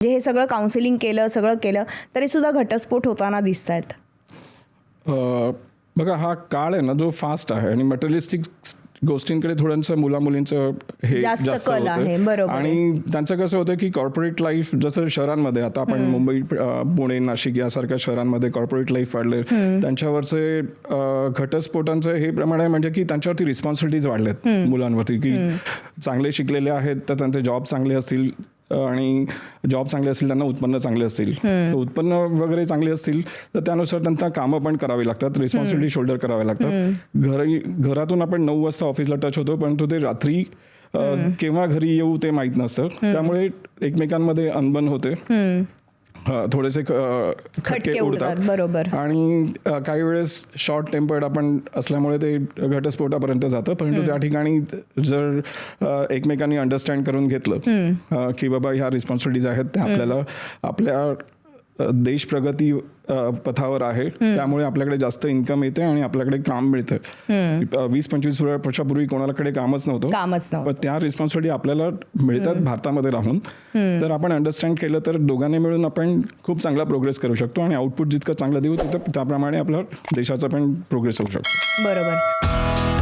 म्हणजे हे सगळं काउन्सिलिंग केलं, सगळं केलं तरी सुद्धा घटस्फोट होताना दिसत आहेत. बघा, हा काळ आहे ना जो फास्ट आहे आणि मटेरियलिस्टिक गोष्टींकडे थोडंसं मुलामुलींचं हे जास्त कल आहे. होतं. बरोबर. आणि त्यांचं कसं होतं की कॉर्पोरेट लाईफ जसं शहरांमध्ये आता आपण मुंबई, पुणे, नाशिक यासारख्या शहरांमध्ये कॉर्पोरेट लाईफ वाढले, त्यांच्यावरचे घटस्फोटांचं हे प्रमाण आहे म्हणजे की त्यांच्यावरती रिस्पॉन्सिबिलिटीज वाढलेत मुलांवरती, की चांगले शिकलेले आहेत तर त्यांचे जॉब चांगले असतील आणि जॉब चांगले असतील त्यांना उत्पन्न चांगले असतील, उत्पन्न वगैरे चांगले असतील तर त्यानुसार त्यांना कामं पण करावी लागतात, रिस्पॉन्सिबिलिटी शोल्डर करावे लागतात. घरातून आपण 9 वाजता ऑफिसला टच होतो परंतु ते रात्री केव्हा घरी येऊ ते माहीत नसतं. त्यामुळे एकमेकांमध्ये अनबन होते, थोडेसे खटके उडतात. बरोबर. आणि काही वेळेस शॉर्ट टेम्पर्ड आपण असल्यामुळे ते घटस्फोटापर्यंत जातं. परंतु त्या ठिकाणी जर एकमेकांनी अंडरस्टँड करून घेतलं की बाबा ह्या रिस्पॉन्सिबिलिटीज आहेत त्या आपल्याला आपल्या देश प्रगती पथावर आहे, त्यामुळे आपल्याकडे जास्त इन्कम येते आणि आपल्याकडे काम मिळतं. 20-25 वर्षापूर्वी कोणाकडे कामच नव्हतं, पण त्या रिस्पॉन्सिबिलिटी आपल्याला मिळतात भारतामध्ये राहून. तर आपण अंडरस्टँड केलं तर दोघांनी मिळून आपण खूप चांगला प्रोग्रेस करू शकतो आणि आउटपुट जितकं चांगलं देऊ तिथं त्याप्रमाणे आपल्या देशाचा पण प्रोग्रेस होऊ शकतो. बरोबर.